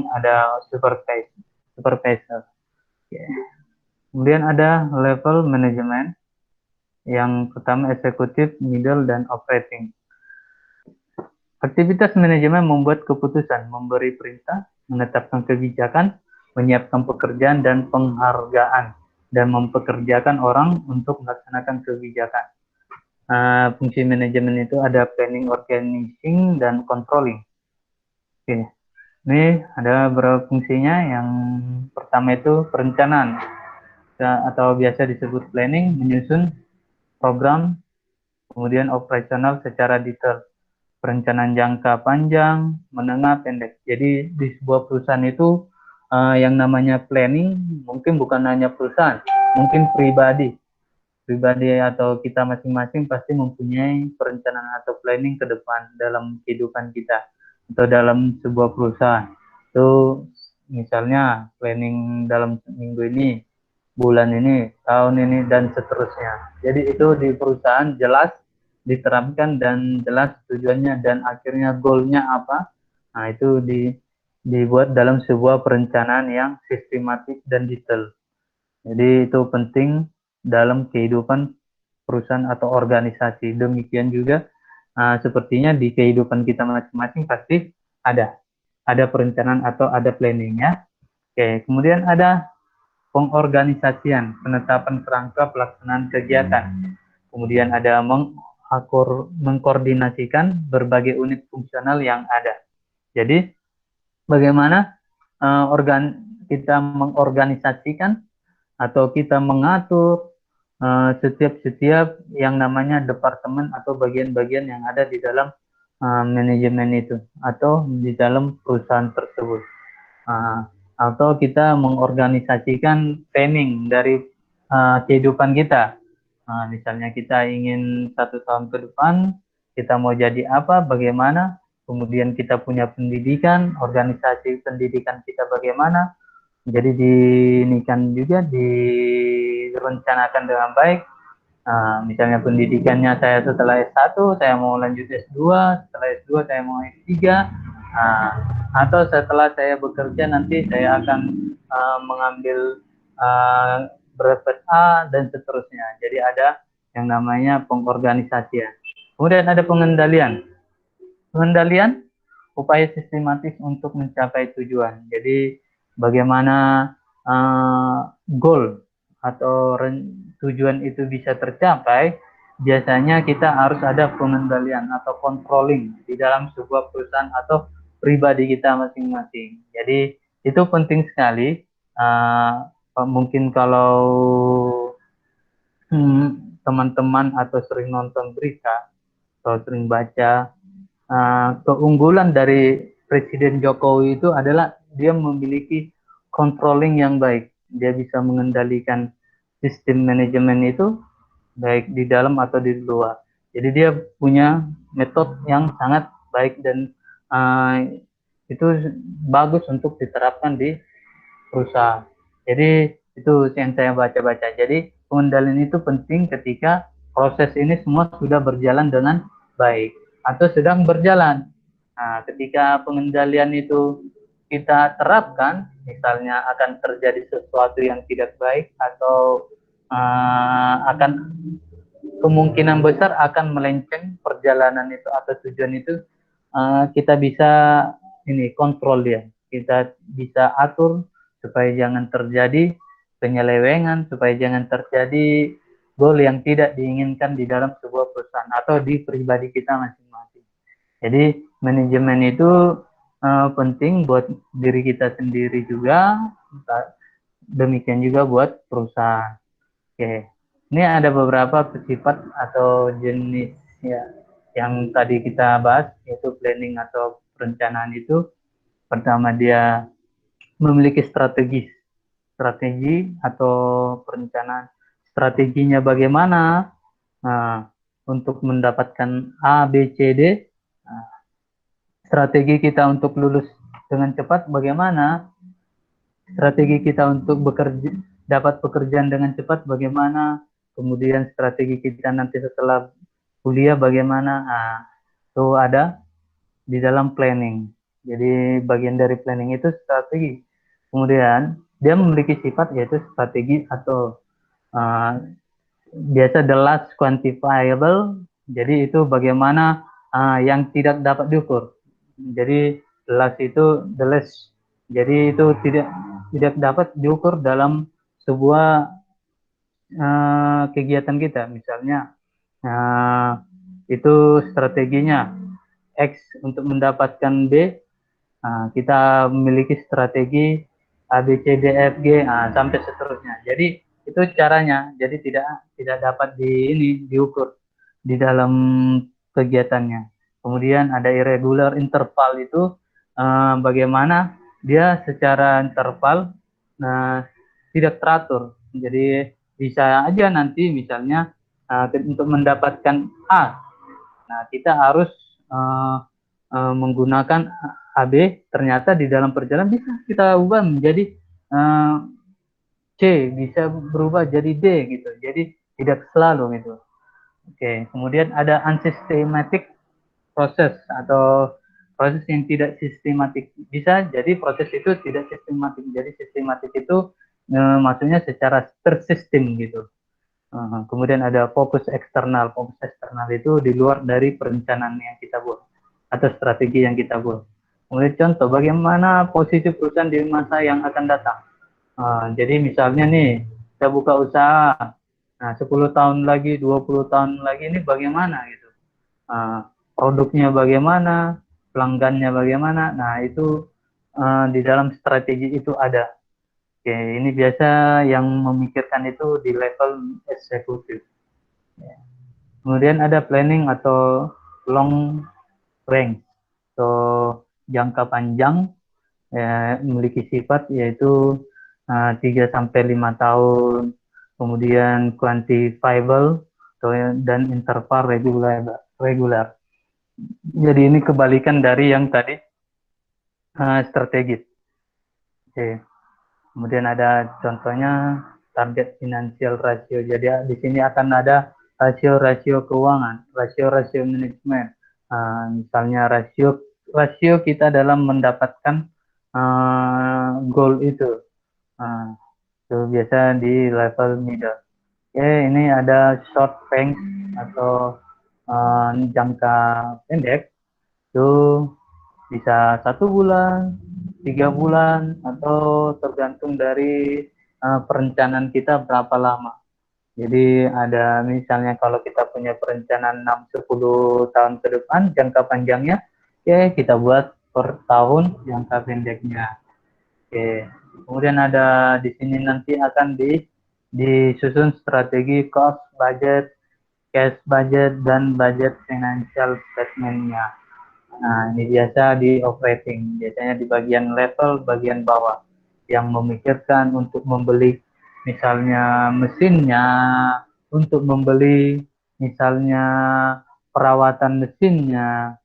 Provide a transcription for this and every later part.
managing, ada supervisor. Oke. Kemudian ada level manajemen. Yang pertama eksekutif, middle, dan operating. Aktivitas manajemen membuat keputusan, memberi perintah, menetapkan kebijakan, menyiapkan pekerjaan dan penghargaan, dan mempekerjakan orang untuk melaksanakan kebijakan. Fungsi manajemen itu ada planning, organizing, dan controlling. Oke. Ini ada beberapa fungsinya. Yang pertama itu perencanaan, atau biasa disebut planning, menyusun program, kemudian operasional secara detail, perencanaan jangka panjang, menengah, pendek. Jadi di sebuah perusahaan itu yang namanya planning mungkin bukan hanya perusahaan, mungkin pribadi atau kita masing-masing pasti mempunyai perencanaan atau planning ke depan dalam kehidupan kita atau dalam sebuah perusahaan. Itu misalnya planning dalam minggu ini, bulan ini, tahun ini, dan seterusnya. Jadi itu di perusahaan jelas diterapkan dan jelas tujuannya dan akhirnya goalnya apa. Nah itu dibuat dalam sebuah perencanaan yang sistematis dan detail. Jadi itu penting dalam kehidupan perusahaan atau organisasi. Demikian juga sepertinya di kehidupan kita masing-masing pasti ada perencanaan atau ada planningnya. Oke, kemudian ada pengorganisasian, penetapan kerangka pelaksanaan kegiatan. Kemudian ada mengkoordinasikan berbagai unit fungsional yang ada. Jadi bagaimana kita mengorganisasikan atau kita mengatur setiap yang namanya departemen atau bagian-bagian yang ada di dalam manajemen itu atau di dalam perusahaan tersebut. Atau kita mengorganisasikan planning dari kehidupan kita. Misalnya kita ingin 1 tahun ke depan, kita mau jadi apa, bagaimana, kemudian kita punya pendidikan, organisasi pendidikan kita bagaimana, jadi dinikan juga direncanakan dengan baik. Misalnya pendidikannya saya setelah S1 saya mau lanjut S2, setelah S2 saya mau S3, atau setelah saya bekerja nanti saya akan mengambil bracket A dan seterusnya. Jadi ada yang namanya pengorganisasian. Kemudian ada pengendalian. Pengendalian upaya sistematis untuk mencapai tujuan. Jadi bagaimana goal atau tujuan itu bisa tercapai, biasanya kita harus ada pengendalian atau controlling di dalam sebuah perusahaan atau pribadi kita masing-masing. Jadi itu penting sekali. Mungkin kalau teman-teman atau sering nonton berita atau sering baca, keunggulan dari Presiden Jokowi itu adalah dia memiliki controlling yang baik. Dia bisa mengendalikan sistem manajemen itu baik di dalam atau di luar. Jadi dia punya metode yang sangat baik dan itu bagus untuk diterapkan di perusahaan. Jadi itu yang saya baca-baca. Jadi pengendalian itu penting ketika proses ini semua sudah berjalan dengan baik atau sedang berjalan. Nah, ketika pengendalian itu kita terapkan, misalnya akan terjadi sesuatu yang tidak baik atau akan kemungkinan besar akan melenceng perjalanan itu atau tujuan itu, kita bisa kontrol dia. Kita bisa atur supaya jangan terjadi penyelewengan, supaya jangan terjadi goal yang tidak diinginkan di dalam sebuah perusahaan atau di pribadi kita masing-masing. Jadi manajemen itu penting buat diri kita sendiri juga, demikian juga buat perusahaan. Oke, ini ada beberapa sifat atau jenis ya yang tadi kita bahas, yaitu planning atau perencanaan itu. Pertama, dia memiliki strategi atau perencanaan. Strateginya bagaimana untuk mendapatkan A, B, C, D. Strategi kita untuk lulus dengan cepat bagaimana? Strategi kita untuk dapat pekerjaan dengan cepat bagaimana? Kemudian strategi kita nanti setelah kuliah bagaimana? Itu ada di dalam planning. Jadi bagian dari planning itu strategi. Kemudian dia memiliki sifat yaitu strategi atau uh, biasa the last quantifiable. Jadi itu bagaimana yang tidak dapat diukur. Jadi the last itu the less. Jadi itu tidak dapat diukur dalam sebuah kegiatan kita. Misalnya itu strateginya X untuk mendapatkan B. Kita memiliki strategi A, B, C, D, F, G, sampai seterusnya. Jadi itu caranya. Jadi tidak dapat diukur di dalam kegiatannya. Kemudian ada irregular interval itu bagaimana dia secara interval tidak teratur. Jadi bisa aja nanti misalnya untuk mendapatkan A, nah kita harus menggunakan AB, ternyata di dalam perjalanan bisa kita ubah menjadi C, bisa berubah jadi D gitu. Jadi tidak selalu gitu. Oke, kemudian ada unsystematic proses atau proses yang tidak sistematik. Bisa jadi proses itu tidak sistematik. Jadi sistematik itu maksudnya secara tersistem gitu. Kemudian ada fokus eksternal. Fokus eksternal itu di luar dari perencanaan yang kita buat atau strategi yang kita buat. Kemudian contoh bagaimana posisi perusahaan di masa yang akan datang. Jadi misalnya nih, kita buka usaha, nah 10 tahun lagi, 20 tahun lagi ini bagaimana gitu. Produknya bagaimana, pelanggannya bagaimana, nah itu di dalam strategi itu ada. Oke, ini biasa yang memikirkan itu di level eksekutif. Kemudian ada planning atau long range, atau jangka panjang, memiliki sifat yaitu 3 sampai 5 tahun, kemudian quantifiable dan interval regular. Jadi ini kebalikan dari yang tadi strategis. Oke. Kemudian ada contohnya target financial ratio. Jadi di sini akan ada rasio-rasio keuangan, rasio-rasio manajemen. Misalnya rasio kita dalam mendapatkan goal itu. Itu biasa di level middle. Oke, ini ada short range atau jangka pendek. Itu bisa 1 bulan, 3 bulan, atau tergantung dari perencanaan kita berapa lama. Jadi ada misalnya kalau kita punya perencanaan 6-10 tahun ke depan, jangka panjangnya, oke kita buat per tahun jangka pendeknya. Oke. Kemudian ada di sini nanti akan disusun strategi cost budget, cash budget, dan budget financial statement-nya. Nah, ini biasa di operating, biasanya di bagian level, bagian bawah, yang memikirkan untuk membeli misalnya mesinnya, untuk membeli misalnya perawatan mesinnya,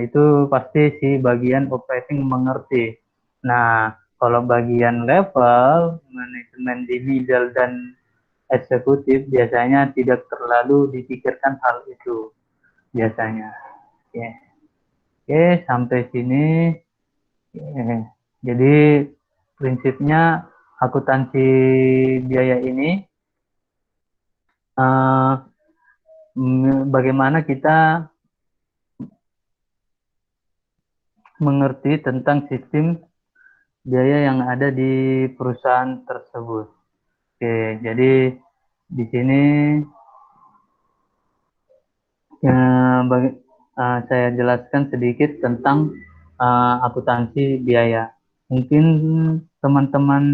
itu pasti si bagian operating mengerti. Nah, kalau bagian level, manajemen di middle dan eksekutif biasanya tidak terlalu dipikirkan hal itu, biasanya. Oke. Oke, sampai sini. Jadi prinsipnya akuntansi biaya ini bagaimana kita mengerti tentang sistem biaya yang ada di perusahaan tersebut. Oke, jadi di sini saya jelaskan sedikit tentang akuntansi biaya. Mungkin teman-teman